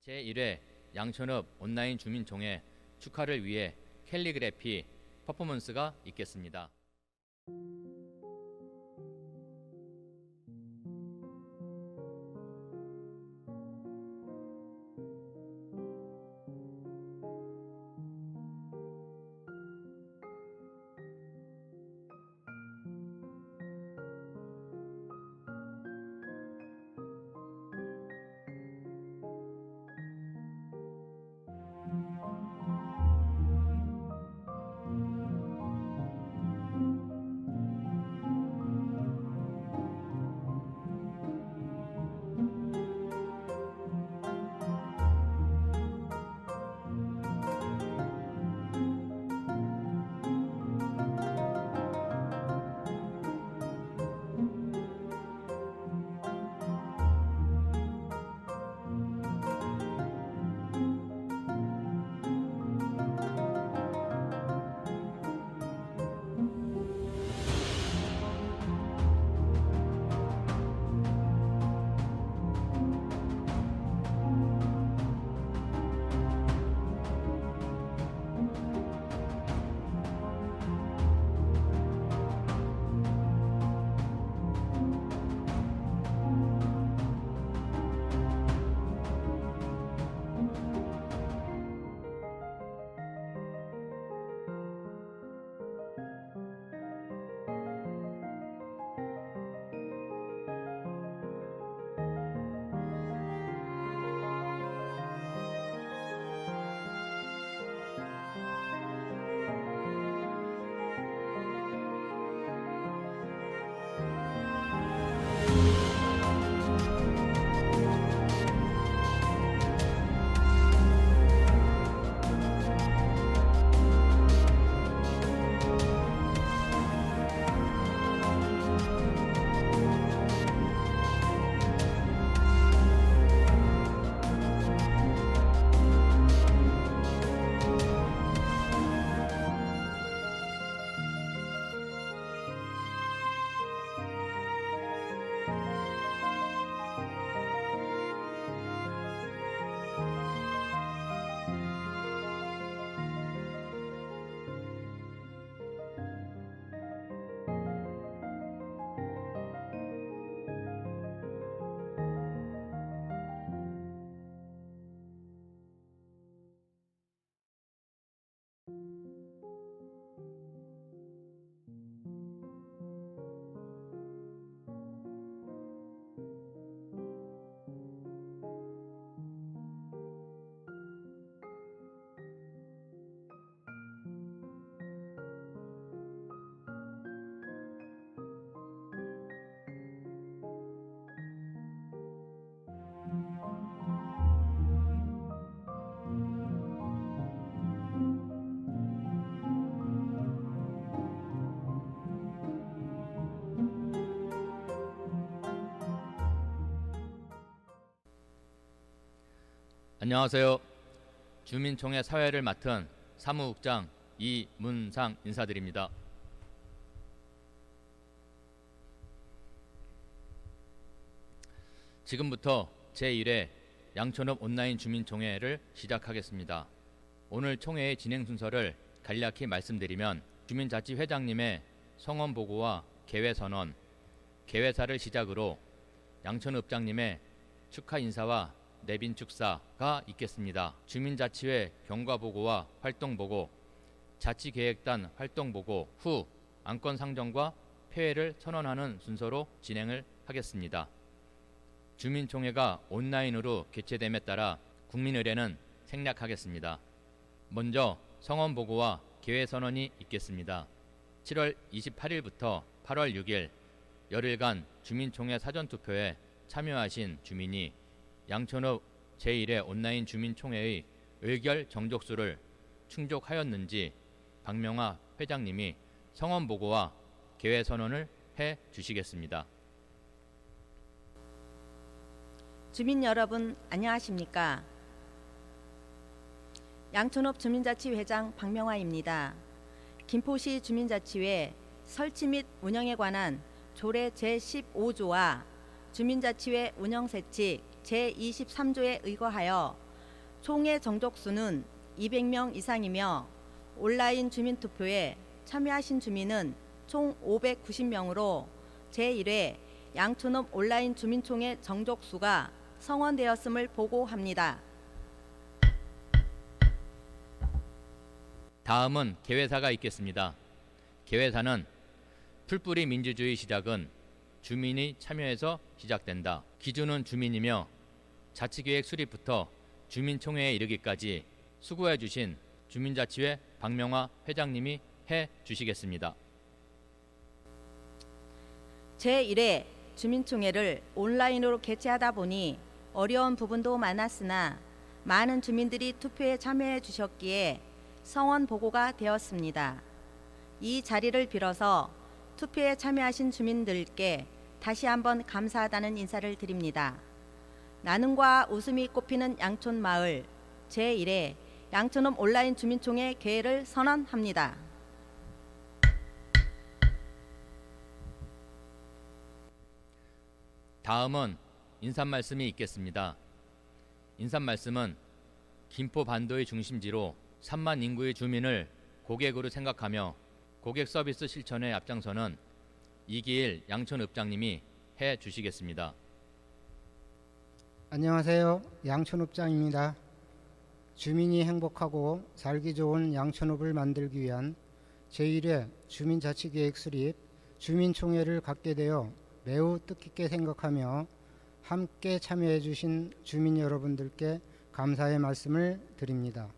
제1회 양천읍 온라인 주민총회 축하를 위해 캘리그래피 퍼포먼스가 있겠습니다. 안녕하세요. 주민총회 사회를 맡은 사무국장 이문상 인사드립니다. 지금부터 제1회 양천읍 온라인 주민총회를 시작하겠습니다. 오늘 총회의 진행 순서를 간략히 말씀드리면 주민자치회장님의 성원보고와 개회선언, 개회사를 시작으로 양천읍장님의 축하 인사와 내빈 축사가 있겠습니다. 주민자치회 경과보고와 활동보고, 자치계획단 활동보고 후 안건상정과 폐회를 선언하는 순서로 진행을 하겠습니다. 주민총회가 온라인으로 개최됨에 따라 국민의례는 생략하겠습니다. 먼저 성원보고와 개회선언이 있겠습니다. 7월 28일부터 8월 6일 열흘간 주민총회 사전투표에 참여하신 주민이 양천읍 제1회 온라인 주민총회의 의결 정족수를 충족하였는지 박명하 회장님이 성원보고와 개회선언을 해 주시겠습니다. 주민 여러분 안녕하십니까? 양천읍 주민자치회장 박명화입니다. 김포시 주민자치회 설치 및 운영에 관한 조례 제15조와 주민자치회 운영세칙 제23조에 의거하여 총의 정족수는 200명 이상이며 온라인 주민투표에 참여하신 주민은 총 590명으로 제1회 양촌읍 온라인 주민총회 정족수가 성원되었음을 보고합니다. 다음은 개회사가 있겠습니다. 개회사는 풀뿌리 민주주의 시작은 주민이 참여해서 시작된다. 기준은 주민이며 자치계획 수립부터 주민총회에 이르기까지 수고해 주신 주민자치회 박명화 회장님이 해 주시겠습니다. 제1회 주민총회를 온라인으로 개최하다 보니 어려운 부분도 많았으나 많은 주민들이 투표에 참여해 주셨기에 성원 보고가 되었습니다. 이 자리를 빌어서 투표에 참여하신 주민들께 다시 한번 감사하다는 인사를 드립니다. 나눔과 웃음이 꽃피는 양촌마을 제1회 양촌읍 온라인 주민총회 개회를 선언합니다. 다음은 인사말씀이 있겠습니다. 인사말씀은 김포 반도의 중심지로 3만 인구의 주민을 고객으로 생각하며 고객 서비스 실천에 앞장서는 이기일 양촌읍장님이 해 주시겠습니다. 안녕하세요. 양촌읍장입니다. 주민이 행복하고 살기 좋은 양촌읍을 만들기 위한 제1회 주민자치계획 수립 주민총회를 갖게 되어 매우 뜻깊게 생각하며 함께 참여해 주신 주민 여러분들께 감사의 말씀을 드립니다.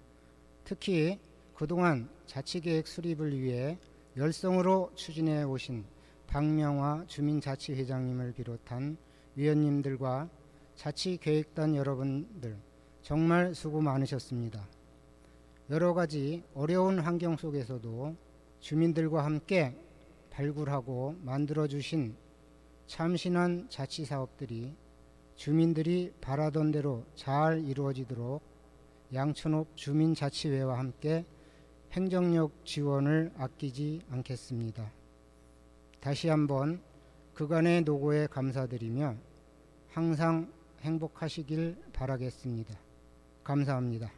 특히 그동안 자치계획 수립을 위해 열성으로 추진해 오신 박명화 주민자치회장님을 비롯한 위원님들과 자치계획단 여러분들 정말 수고 많으셨습니다. 여러 가지 어려운 환경 속에서도 주민들과 함께 발굴하고 만들어주신 참신한 자치사업들이 주민들이 바라던 대로 잘 이루어지도록 양촌읍 주민자치회와 함께 행정력 지원을 아끼지 않겠습니다. 다시 한번 그간의 노고에 감사드리며 항상 행복하시길 바라겠습니다. 감사합니다.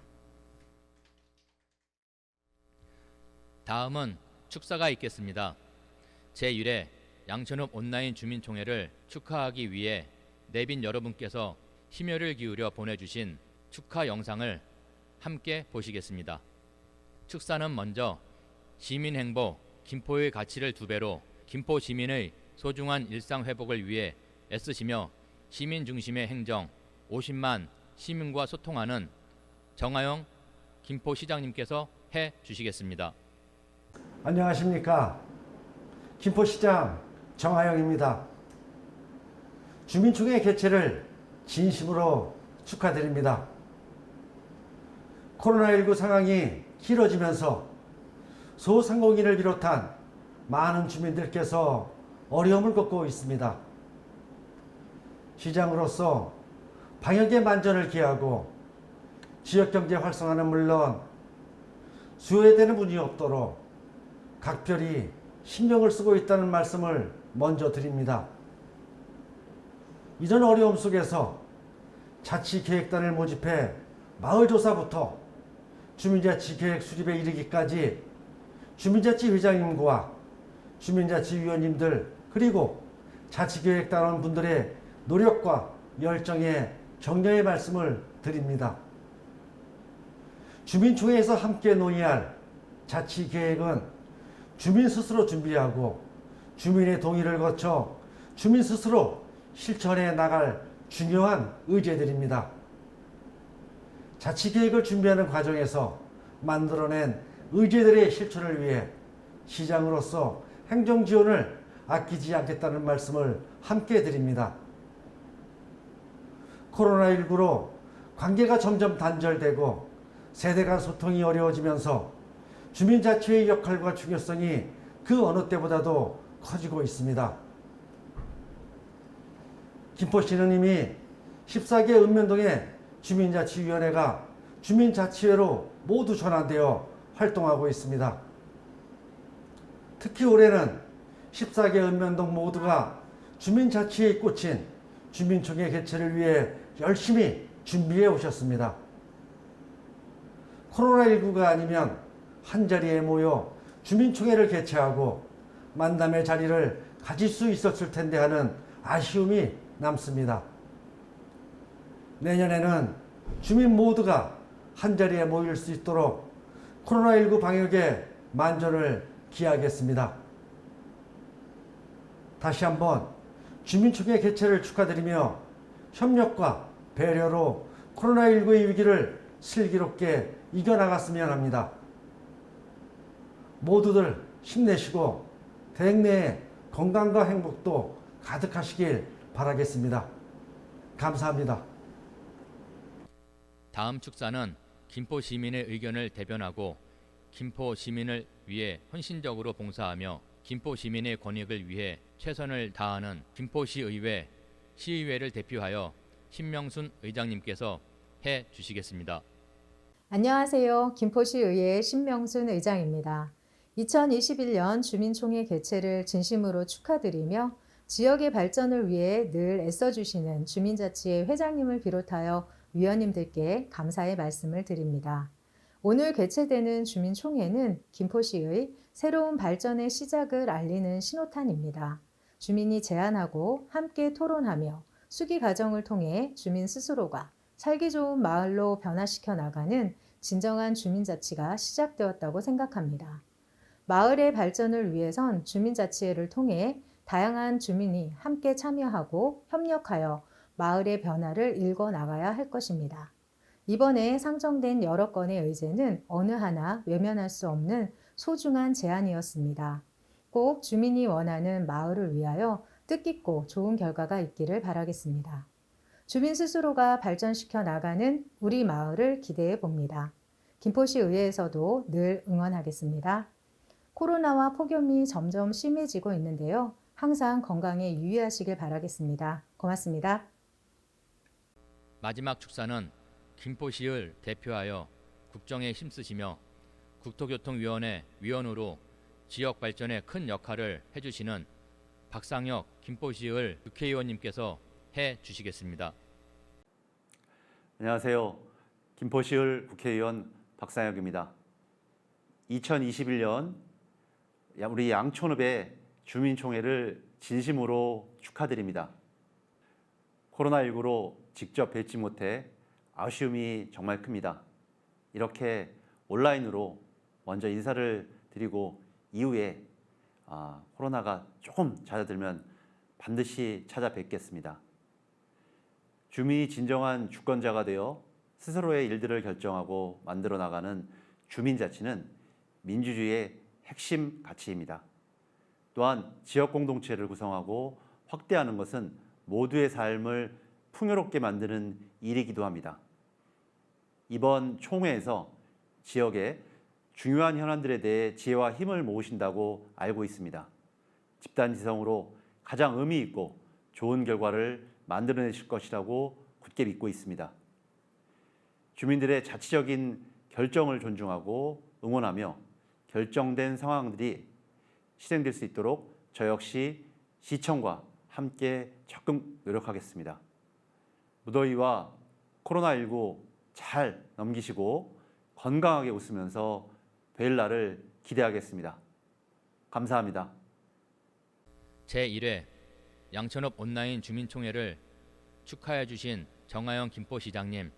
다음은 축사가 있겠습니다. 제1회 양촌읍 온라인 주민총회를 축하하기 위해 내빈 여러분께서 심혈을 기울여 보내주신 축하 영상을 함께 보시겠습니다. 축사는 먼저 시민 행복, 김포의 가치를 2배로 김포 시민의 소중한 일상 회복을 위해 애쓰시며 시민 중심의 행정 50만 시민과 소통하는 정하영 김포시장님께서 해 주시겠습니다. 안녕하십니까. 김포시장 정하영입니다. 주민총회 개최를 진심으로 축하드립니다. 코로나19 상황이 길어지면서 소상공인을 비롯한 많은 주민들께서 어려움을 겪고 있습니다. 시장으로서 방역의 만전을 기하고 지역경제 활성화는 물론 수혜되는 분이 없도록 각별히 신경을 쓰고 있다는 말씀을 먼저 드립니다. 이런 어려움 속에서 자치계획단을 모집해 마을조사부터 주민자치계획 수립에 이르기까지 주민자치회장님과 주민자치위원님들 그리고 자치계획단원 분들의 노력과 열정에 격려의 말씀을 드립니다. 주민총회에서 함께 논의할 자치계획은 주민 스스로 준비하고 주민의 동의를 거쳐 주민 스스로 실천해 나갈 중요한 의제들입니다. 자치계획을 준비하는 과정에서 만들어낸 의제들의 실천을 위해 시장으로서 행정지원을 아끼지 않겠다는 말씀을 함께 드립니다. 코로나19로 관계가 점점 단절되고 세대 간 소통이 어려워지면서 주민자치회의 역할과 중요성이 그 어느 때보다도 커지고 있습니다. 김포시는 이미 14개 읍면동의 주민자치위원회가 주민자치회로 모두 전환되어 활동하고 있습니다. 특히 올해는 14개 읍면동 모두가 주민자치회에 꽂힌 주민총회 개최를 위해 열심히 준비해 오셨습니다. 코로나19가 아니면 한자리에 모여 주민총회를 개최하고 만남의 자리를 가질 수 있었을 텐데 하는 아쉬움이 남습니다. 내년에는 주민 모두가 한자리에 모일 수 있도록 코로나19 방역에 만전을 기하겠습니다. 다시 한번 주민총회 개최를 축하드리며 협력과 배려로 코로나19의 위기를 슬기롭게 이겨나갔으면 합니다. 모두들 힘내시고 대행내에 건강과 행복도 가득하시길 바라겠습니다. 감사합니다. 다음 축사는 김포 시민의 의견을 대변하고 김포 시민을 위해 헌신적으로 봉사하며 김포 시민의 권익을 위해 최선을 다하는 김포시의회 시의회를 대표하여 신명순 의장님께서 해 주시겠습니다. 안녕하세요. 김포시의회 신명순 의장입니다. 2021년 주민총회 개최를 진심으로 축하드리며 지역의 발전을 위해 늘 애써주시는 주민자치회 회장님을 비롯하여 위원님들께 감사의 말씀을 드립니다. 오늘 개최되는 주민총회는 김포시의 새로운 발전의 시작을 알리는 신호탄입니다. 주민이 제안하고 함께 토론하며 수기 과정을 통해 주민 스스로가 살기 좋은 마을로 변화시켜 나가는 진정한 주민자치가 시작되었다고 생각합니다. 마을의 발전을 위해선 주민자치회를 통해 다양한 주민이 함께 참여하고 협력하여 마을의 변화를 일궈 나가야 할 것입니다. 이번에 상정된 여러 건의 의제는 어느 하나 외면할 수 없는 소중한 제안이었습니다. 꼭 주민이 원하는 마을을 위하여 뜻깊고 좋은 결과가 있기를 바라겠습니다. 주민 스스로가 발전시켜 나가는 우리 마을을 기대해 봅니다. 김포시 의회에서도 늘 응원하겠습니다. 코로나와 폭염이 점점 심해지고 있는데요. 항상 건강에 유의하시길 바라겠습니다. 고맙습니다. 마지막 축사는 김포시를 대표하여 국정에 힘쓰시며 국토교통위원회 위원으로 지역 발전에 큰 역할을 해주시는 박상혁 김포시의 국회의원님께서 해 주시겠습니다. 안녕하세요. 김포시의 국회의원 박상혁입니다. 2021년 우리 양촌읍의 주민총회를 진심으로 축하드립니다. 코로나19로 직접 뵙지 못해 아쉬움이 정말 큽니다. 이렇게 온라인으로 먼저 인사를 드리고 이후에 코로나가 조금 잦아들면 반드시 찾아뵙겠습니다. 주민이 진정한 주권자가 되어 스스로의 일들을 결정하고 만들어 나가는 주민자치는 민주주의의 핵심 가치입니다. 또한 지역 공동체를 구성하고 확대하는 것은 모두의 삶을 풍요롭게 만드는 일이기도 합니다. 이번 총회에서 지역의 중요한 현안들에 대해 지혜와 힘을 모으신다고 알고 있습니다. 집단지성으로 가장 의미 있고 좋은 결과를 만들어내실 것이라고 굳게 믿고 있습니다. 주민들의 자치적인 결정을 존중하고 응원하며 결정된 상황들이 실행될 수 있도록 저 역시 시청과 함께 적극 노력하겠습니다. 무더위와 코로나19 잘 넘기시고 건강하게 웃으면서 뵐 날을 기대하겠습니다. 감사합니다. 제1회 양천읍 온라인 주민총회를 축하해 주신 정하영 김포시장님,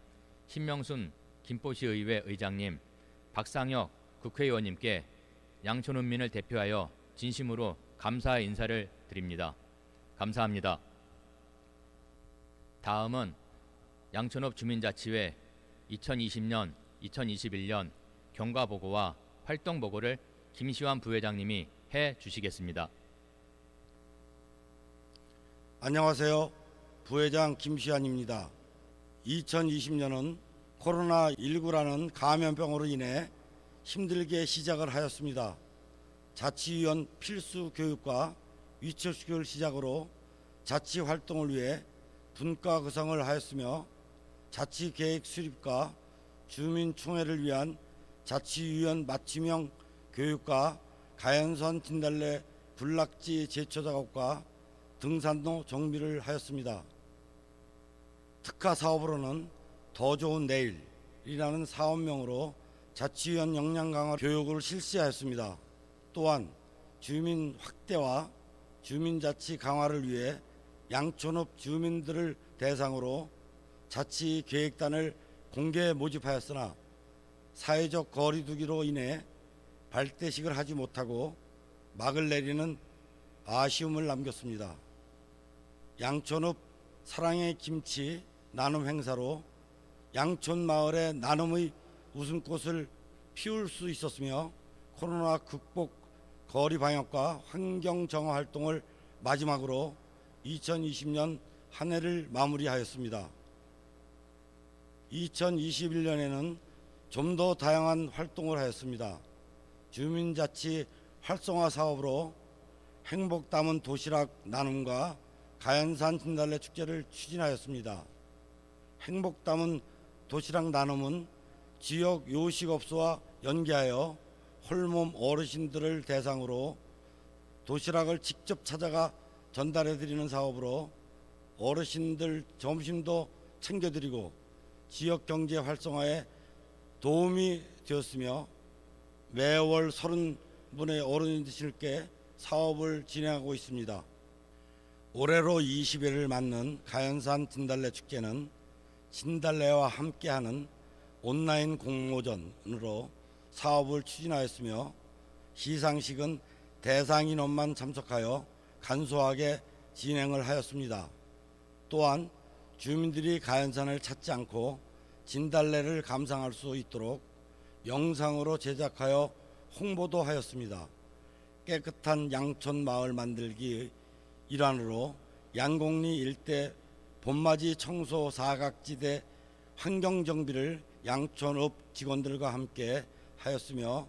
신명순 김포시의회 의장님, 박상혁 국회의원님께 양촌읍민을 대표하여 진심으로 감사의 인사를 드립니다. 감사합니다. 다음은 양천읍 주민자치회 2020년, 2021년 경과보고와 활동보고를 김시환 부회장님이 해 주시겠습니다. 안녕하세요. 부회장 김시환입니다. 2020년은 코로나19라는 감염병으로 인해 힘들게 시작을 하였습니다. 자치위원 필수 교육과 위촉식을 시작으로 자치 활동을 위해 분과 구성을 하였으며 자치계획 수립과 주민총회를 위한 자치위원 맞춤형 교육과 가연선 진달래 군락지 제초 작업과 등산로 정비를 하였습니다. 특화 사업으로는 더 좋은 내일이라는 사업명으로 자치위원 역량 강화 교육을 실시하였습니다. 또한 주민 확대와 주민자치 강화를 위해 양촌읍 주민들을 대상으로 자치계획단을 공개 모집하였으나 사회적 거리두기로 인해 발대식을 하지 못하고 막을 내리는 아쉬움을 남겼습니다. 양촌읍 사랑의 김치 나눔 행사로 양촌 마을의 나눔의 웃음꽃을 피울 수 있었으며 코로나 극복 거리 방역과 환경 정화 활동을 마지막으로 2020년 한 해를 마무리하였습니다. 2021년에는 좀 더 다양한 활동을 하였습니다. 주민자치 활성화 사업으로 행복 담은 도시락 나눔과 가연산 진달래 축제를 추진하였습니다. 행복 담은 도시락 나눔은 지역 요식업소와 연계하여 홀몸 어르신들을 대상으로 도시락을 직접 찾아가 전달해 드리는 사업으로 어르신들 점심도 챙겨드리고 지역 경제 활성화에 도움이 되었으며 매월 30분의 어르신들께 사업을 진행하고 있습니다. 올해로 20회를 맞는 가연산 진달래 축제는 진달래와 함께하는 온라인 공모전으로 사업을 추진하였으며 시상식은 대상 인원만 참석하여 간소하게 진행을 하였습니다. 또한 주민들이 가연산을 찾지 않고 진달래를 감상할 수 있도록 영상으로 제작하여 홍보도 하였습니다. 깨끗한 양촌 마을 만들기 일환으로 양곡리 일대 봄맞이 청소 사각지대 환경 정비를 양촌읍 직원들과 함께 하였으며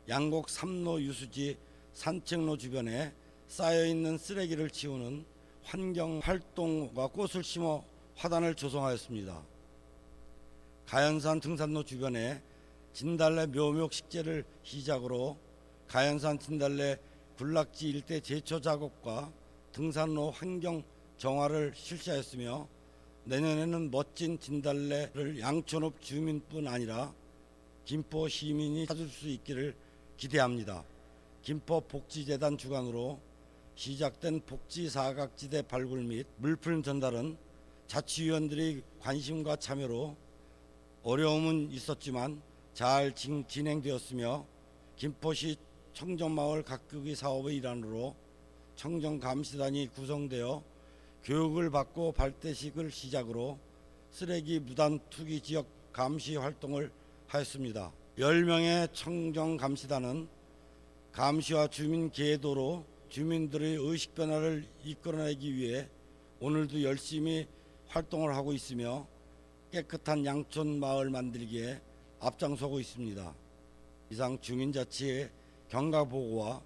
양곡 3로 유수지 산책로 주변에 쌓여있는 쓰레기를 치우는 환경 활동과 꽃을 심어 화단을 조성하였습니다. 가연산 등산로 주변에 진달래 묘목 식재를 시작으로 가연산 진달래 군락지 일대 제초 작업과 등산로 환경 정화를 실시하였으며 내년에는 멋진 진달래를 양촌읍 주민뿐 아니라 김포 시민이 찾을 수 있기를 기대합니다. 김포복지재단 주관으로 시작된 복지 사각지대 발굴 및 물품 전달은 자치위원들의 관심과 참여로 어려움은 있었지만 잘 진행되었으며 김포시 청정마을 각극의 사업의 일환으로 청정감시단이 구성되어 교육을 받고 발대식을 시작으로 쓰레기 무단 투기 지역 감시 활동을 하였습니다. 10명의 청정감시단은 감시와 주민 계도로 주민들의 의식 변화를 이끌어내기 위해 오늘도 열심히 활동을 하고 있으며 깨끗한 양촌 마을 만들기에 앞장서고 있습니다. 이상 주민자치의 경과보고와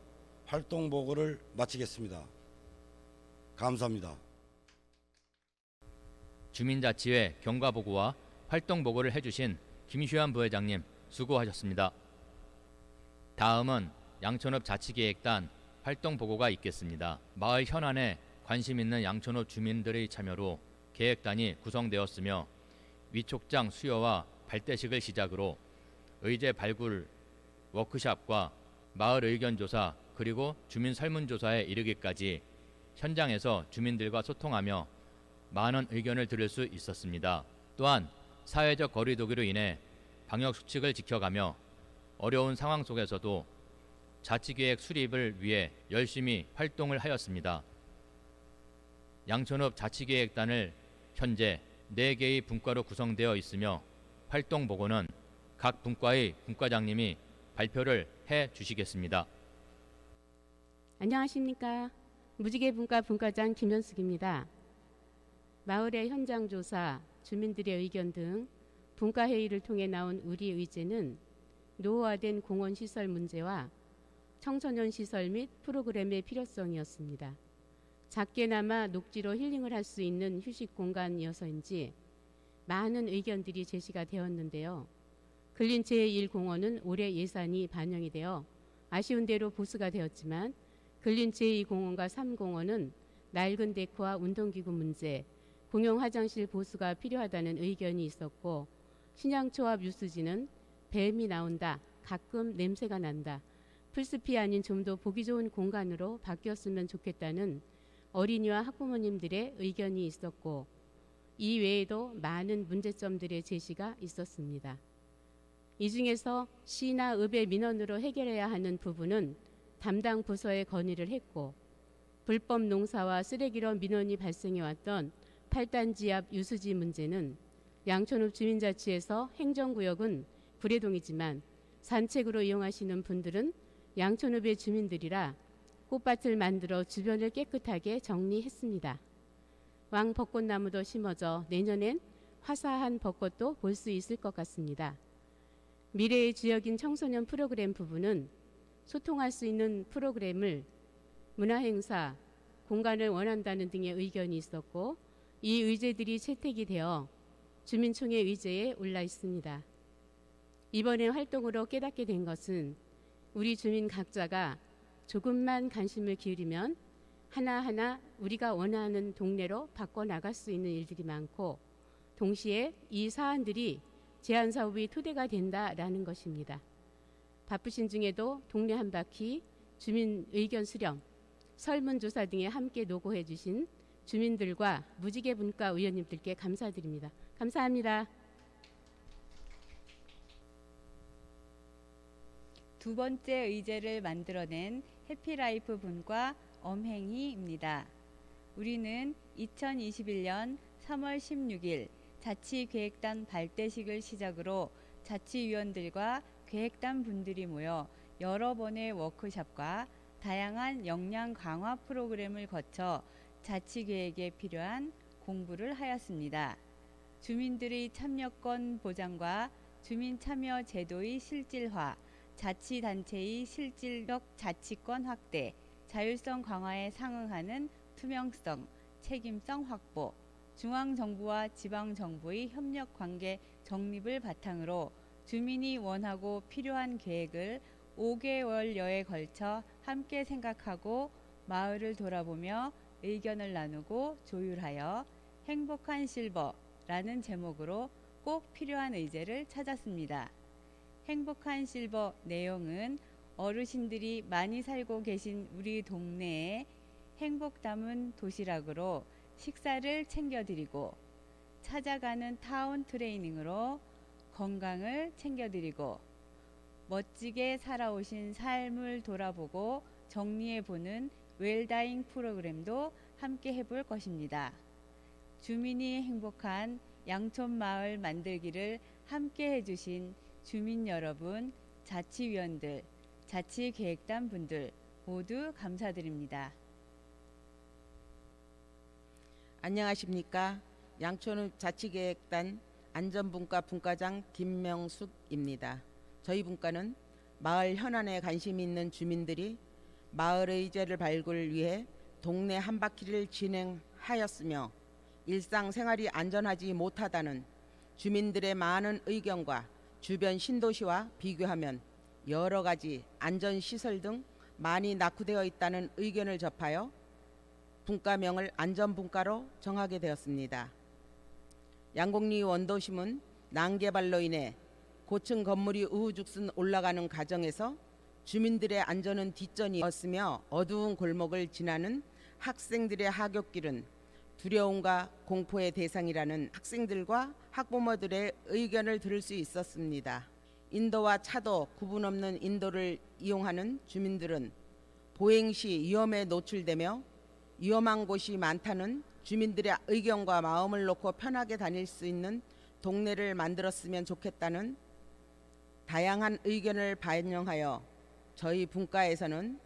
활동보고를 마치겠습니다. 감사합니다. 주민자치회 경과보고와 활동보고를 해주신 김시환 부회장님 수고하셨습니다. 다음은 양촌읍 자치계획단 활동보고가 있겠습니다. 마을 현안에 관심 있는 양촌읍 주민들의 참여로 계획단이 구성되었으며 위촉장 수여와 발대식을 시작으로 의제 발굴 워크샵과 마을 의견조사 그리고 주민 설문조사에 이르기까지 현장에서 주민들과 소통하며 많은 의견을 들을 수 있었습니다. 또한 사회적 거리두기로 인해 방역수칙을 지켜가며 어려운 상황 속에서도 자치계획 수립을 위해 열심히 활동을 하였습니다. 양촌읍 자치계획단을 현재 4개의 분과로 구성되어 있으며 활동보고는 각 분과의 분과장님이 발표를 해 주시겠습니다. 안녕하십니까. 무지개 분과 분과장 김현숙입니다. 마을의 현장 조사, 주민들의 의견 등 분과 회의를 통해 나온 우리 의제는 노후화된 공원 시설 문제와 청소년 시설 및 프로그램의 필요성이었습니다. 작게나마 녹지로 힐링을 할 수 있는 휴식 공간이어서인지 많은 의견들이 제시가 되었는데요. 근린 제1공원은 올해 예산이 반영이 되어 아쉬운 대로 보수가 되었지만 근린 제2공원과 3공원은 낡은 데크와 운동기구 문제, 공용 화장실 보수가 필요하다는 의견이 있었고 신양초합 유수지는 뱀이 나온다. 가끔 냄새가 난다. 풀숲이 아닌 좀 더 보기 좋은 공간으로 바뀌었으면 좋겠다는 어린이와 학부모님들의 의견이 있었고, 이 외에도 많은 문제점들의 제시가 있었습니다. 이 중에서 시나 읍의 민원으로 해결해야 하는 부분은 담당 부서에 건의를 했고, 불법 농사와 쓰레기로 민원이 발생해왔던 8단지 앞 유수지 문제는 양천읍 주민자치에서 행정구역은 구례동이지만 산책으로 이용하시는 분들은 양천읍의 주민들이라 꽃밭을 만들어 주변을 깨끗하게 정리했습니다. 왕 벚꽃나무도 심어져 내년엔 화사한 벚꽃도 볼 수 있을 것 같습니다. 미래의 주역인 청소년 프로그램 부분은 소통할 수 있는 프로그램을 문화행사, 공간을 원한다는 등의 의견이 있었고, 이 의제들이 채택이 되어 주민총회 의제에 올라 있습니다. 이번에 활동으로 깨닫게 된 것은 우리 주민 각자가 조금만 관심을 기울이면 하나하나 우리가 원하는 동네로 바꿔나갈 수 있는 일들이 많고, 동시에 이 사안들이 제안 사업의 토대가 된다라는 것입니다. 바쁘신 중에도 동네 한 바퀴, 주민 의견 수렴, 설문조사 등에 함께 노고해 주신 주민들과 무지개분과 의원님들께 감사드립니다. 감사합니다. 두 번째 의제를 만들어낸 해피라이프 분과 엄행희입니다. 우리는 2021년 3월 16일 자치계획단 발대식을 시작으로 자치위원들과 계획단 분들이 모여 여러 번의 워크숍과 다양한 역량 강화 프로그램을 거쳐 자치계획에 필요한 공부를 하였습니다. 주민들의 참여권 보장과 주민 참여 제도의 실질화, 자치단체의 실질적 자치권 확대, 자율성 강화에 상응하는 투명성, 책임성 확보, 중앙정부와 지방정부의 협력관계 정립을 바탕으로 주민이 원하고 필요한 계획을 5개월여에 걸쳐 함께 생각하고 마을을 돌아보며 의견을 나누고 조율하여 행복한 실버라는 제목으로 꼭 필요한 의제를 찾았습니다. 행복한 실버 내용은 어르신들이 많이 살고 계신 우리 동네에 행복 담은 도시락으로 식사를 챙겨드리고, 찾아가는 타운 트레이닝으로 건강을 챙겨드리고, 멋지게 살아오신 삶을 돌아보고 정리해보는 웰다잉 프로그램도 함께 해볼 것입니다. 주민이 행복한 양촌마을 만들기를 함께 해주신 주민 여러분, 자치위원들, 자치계획단 분들 모두 감사드립니다. 안녕하십니까. 양천읍 자치계획단 안전분과 분과장 김명숙입니다. 저희 분과는 마을 현안에 관심 있는 주민들이 마을 의제를 발굴 위해 동네 한 바퀴를 진행하였으며, 일상생활이 안전하지 못하다는 주민들의 많은 의견과 주변 신도시와 비교하면 여러 가지 안전시설 등 많이 낙후되어 있다는 의견을 접하여 분과명을 안전분과로 정하게 되었습니다. 양곡리 원도심은 난개발로 인해 고층 건물이 우후죽순 올라가는 과정에서 주민들의 안전은 뒷전이었으며, 어두운 골목을 지나는 학생들의 하굣길은 두려움과 공포의 대상이라는 학생들과 학부모들의 의견을 들을 수 있었습니다. 인도와 차도 구분 없는 인도를 이용하는 주민들은 보행 시 위험에 노출되며 위험한 곳이 많다는 주민들의 의견과 마음을 놓고 편하게 다닐 수 있는 동네를 만들었으면 좋겠다는 다양한 의견을 반영하여 저희 분과에서는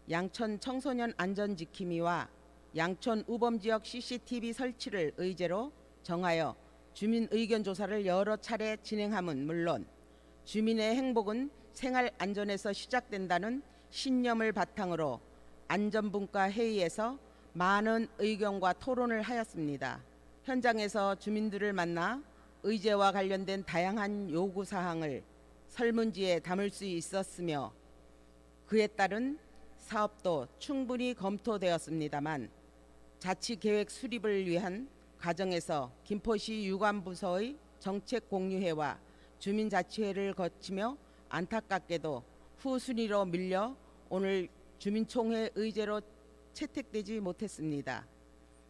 양천 청소년 안전지킴이와 양천 우범지역 CCTV 설치를 의제로 정하여 주민 의견 조사를 여러 차례 진행함은 물론, 주민의 행복은 생활 안전에서 시작된다는 신념을 바탕으로 안전분과 회의에서 많은 의견과 토론을 하였습니다. 현장에서 주민들을 만나 의제와 관련된 다양한 요구사항을 설문지에 담을 수 있었으며, 그에 따른 사업도 충분히 검토되었습니다만, 자치계획 수립을 위한 과정에서 김포시 유관부서의 정책공유회와 주민자치회를 거치며 안타깝게도 후순위로 밀려 오늘 주민총회 의제로 채택되지 못했습니다.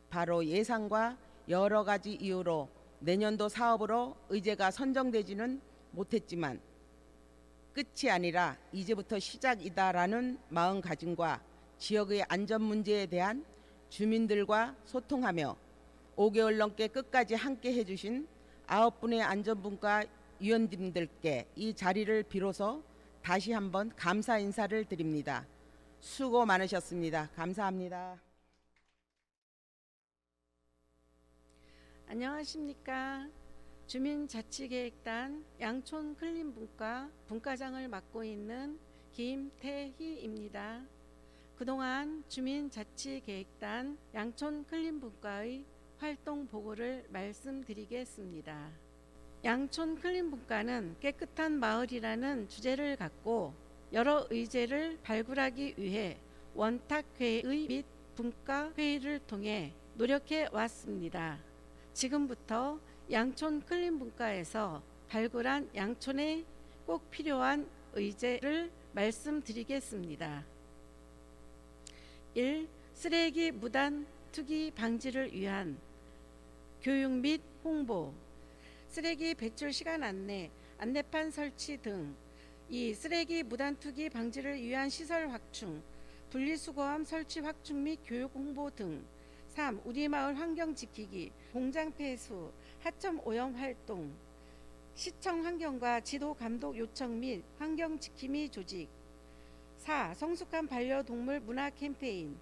바로 예산과 여러 가지 이유로 내년도 사업으로 의제가 선정되지는 못했지만 끝이 아니라 이제부터 시작이다라는 마음가짐과 지역의 안전 문제에 대한 주민들과 소통하며 5개월 넘게 끝까지 함께 해주신 9분의 안전분과 위원님들께 이 자리를 빌어서 다시 한번 감사 인사를 드립니다. 수고 많으셨습니다. 감사합니다. 안녕하십니까. 주민자치계획단 양촌 클린분과 분과장을 맡고 있는 김태희입니다. 그동안 주민자치계획단 양촌 클린분과의 활동 보고를 말씀드리겠습니다. 양촌 클린분과는 깨끗한 마을이라는 주제를 갖고 여러 의제를 발굴하기 위해 원탁회의 및 분과회의를 통해 노력해 왔습니다. 지금부터 양촌 클린분과에서 발굴한 양촌에 꼭 필요한 의제를 말씀드리겠습니다. 1. 쓰레기 무단 투기 방지를 위한 교육 및 홍보, 쓰레기 배출 시간 안내, 안내판 설치 등 2. 쓰레기 무단 투기 방지를 위한 시설 확충, 분리수거함 설치 확충 및 교육 홍보 등 3. 우리 마을 환경 지키기, 공장 폐수, 하천 오염 활동, 시청 환경과 지도 감독 요청 및 환경 지킴이 조직 4. 성숙한 반려동물 문화 캠페인,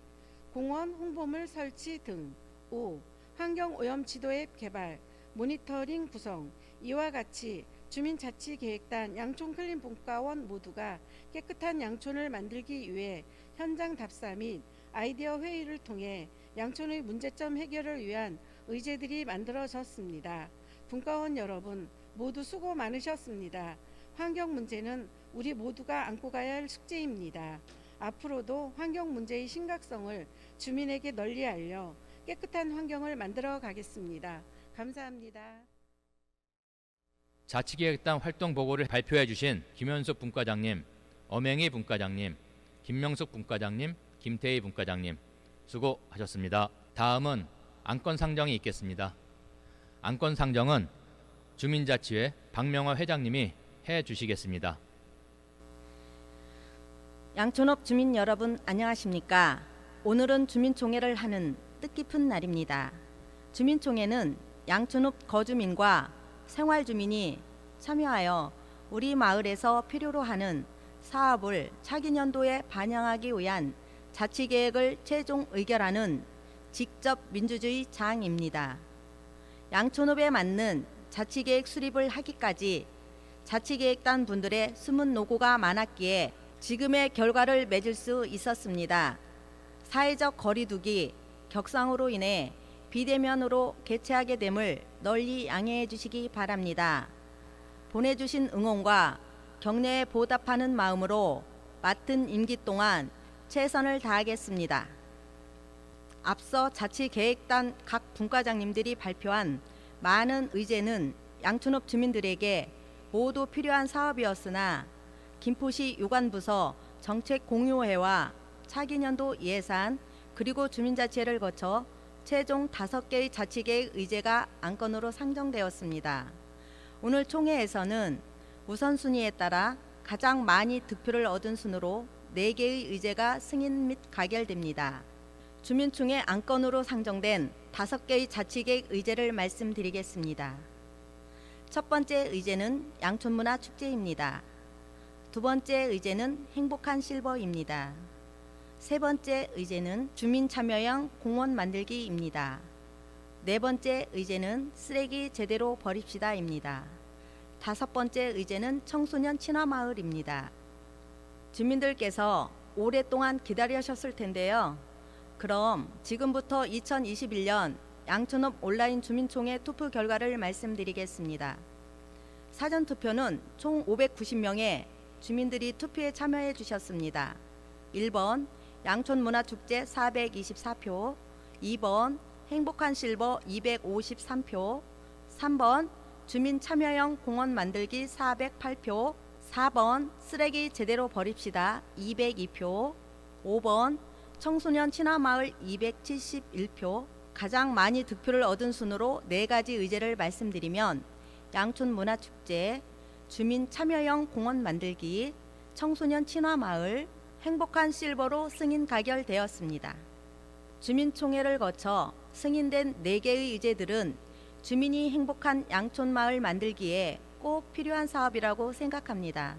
공원 홍보물 설치 등 5. 환경 오염 지도 앱 개발, 모니터링 구성. 이와 같이 주민자치계획단 양촌 클린분과원 모두가 깨끗한 양촌을 만들기 위해 현장 답사 및 아이디어 회의를 통해 양촌의 문제점 해결을 위한 의제들이 만들어졌습니다. 분과원 여러분 모두 수고 많으셨습니다. 환경 문제는 우리 모두가 안고 가야 할 숙제입니다. 앞으로도 환경 문제의 심각성을 주민에게 널리 알려 깨끗한 환경을 만들어 가겠습니다. 감사합니다. 자치계획단 활동 보고를 발표해 주신 김현숙 분과장님, 엄행희 분과장님, 김명숙 분과장님, 김태희 분과장님 수고하셨습니다. 다음은 안건 상정이 있겠습니다. 안건 상정은 주민자치회 박명화 회장님이 해 주시겠습니다. 양촌읍 주민 여러분 안녕하십니까? 오늘은 주민총회를 하는 뜻깊은 날입니다. 주민총회는 양촌읍 거주민과 생활주민이 참여하여 우리 마을에서 필요로 하는 사업을 차기 년도에 반영하기 위한 자치계획을 최종 의결하는 직접 민주주의 장입니다. 양촌읍에 맞는 자치계획 수립을 하기까지 자치계획단 분들의 숨은 노고가 많았기에 지금의 결과를 맺을 수 있었습니다. 사회적 거리두기 격상으로 인해 비대면으로 개최하게 됨을 널리 양해해 주시기 바랍니다. 보내주신 응원과 격려에 보답하는 마음으로 맡은 임기 동안 최선을 다하겠습니다. 앞서 자치계획단 각 분과장님들이 발표한 많은 의제는 양촌읍 주민들에게 모두 필요한 사업이었으나 김포시 유관부서 정책공유회와 차기 년도 예산 그리고 주민자치회를 거쳐 최종 5개의 자치계획 의제가 안건으로 상정되었습니다. 오늘 총회에서는 우선순위에 따라 가장 많이 득표를 얻은 순으로 4개의 의제가 승인 및 가결됩니다. 주민총회 안건으로 상정된 5개의 자치계획 의제를 말씀드리겠습니다. 첫 번째 의제는 양촌문화축제입니다. 두 번째 의제는 행복한 실버입니다. 세 번째 의제는 주민참여형 공원 만들기입니다. 네 번째 의제는 쓰레기 제대로 버립시다입니다. 다섯 번째 의제는 청소년 친화마을입니다. 주민들께서 오랫동안 기다리셨을 텐데요. 그럼 지금부터 2021년 양촌읍 온라인 주민총회 투표 결과를 말씀드리겠습니다. 사전투표는 총 590명의 주민들이 투표에 참여해 주셨습니다. 1번 양촌문화축제 424표, 2번 행복한 실버 253표, 3번 주민 참여형 공원 만들기 408표, 4번 쓰레기 제대로 버립시다 202표, 5번 청소년 친화마을 271표, 가장 많이 득표를 얻은 순으로 4가지 의제를 말씀드리면 양촌문화축제, 주민 참여형 공원 만들기, 청소년 친화마을, 행복한 실버로 승인 가결되었습니다. 주민총회를 거쳐 승인된 4개의 의제들은 주민이 행복한 양촌마을 만들기에 꼭 필요한 사업이라고 생각합니다.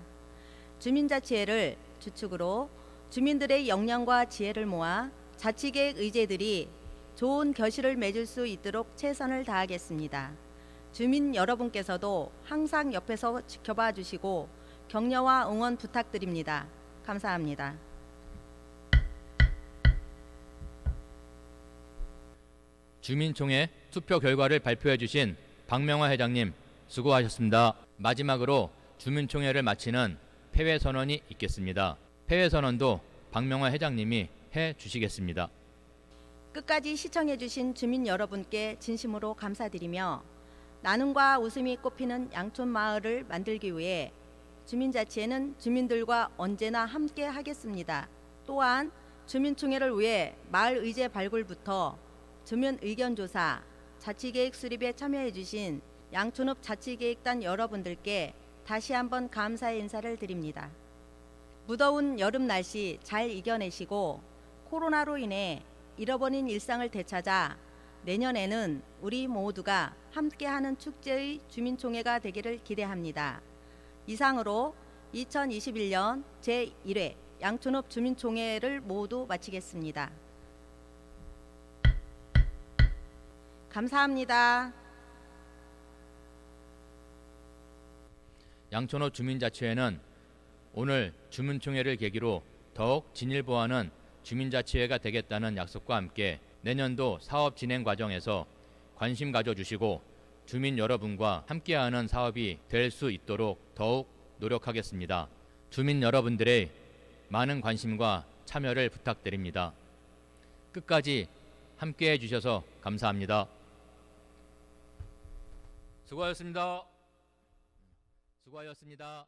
주민자치회를 주축으로 주민들의 역량과 지혜를 모아 자치계획 의제들이 좋은 결실을 맺을 수 있도록 최선을 다하겠습니다. 주민 여러분께서도 항상 옆에서 지켜봐 주시고 격려와 응원 부탁드립니다. 감사합니다. 주민총회 투표 결과를 발표해 주신 박명화 회장님 수고하셨습니다. 마지막으로 주민총회를 마치는 폐회선언이 있겠습니다. 폐회선언도 박명화 회장님이 해 주시겠습니다. 끝까지 시청해 주신 주민 여러분께 진심으로 감사드리며 나눔과 웃음이 꽃피는 양촌마을을 만들기 위해 주민자치회는 주민들과 언제나 함께 하겠습니다. 또한 주민총회를 위해 마을 의제 발굴부터 주민 의견조사, 자치계획 수립에 참여해 주신 양촌읍 자치계획단 여러분들께 다시 한번 감사의 인사를 드립니다. 무더운 여름 날씨 잘 이겨내시고 코로나로 인해 잃어버린 일상을 되찾아 내년에는 우리 모두가 함께하는 축제의 주민총회가 되기를 기대합니다. 이상으로 2021년 제1회 양촌읍 주민총회를 모두 마치겠습니다. 감사합니다. 양촌읍 주민자치회는 오늘 주민총회를 계기로 더욱 진일보하는 주민자치회가 되겠다는 약속과 함께 내년도 사업 진행 과정에서 관심 가져주시고 주민 여러분과 함께하는 사업이 될 수 있도록 더욱 노력하겠습니다. 주민 여러분들의 많은 관심과 참여를 부탁드립니다. 끝까지 함께해 주셔서 감사합니다. 수고하셨습니다. 수고하셨습니다.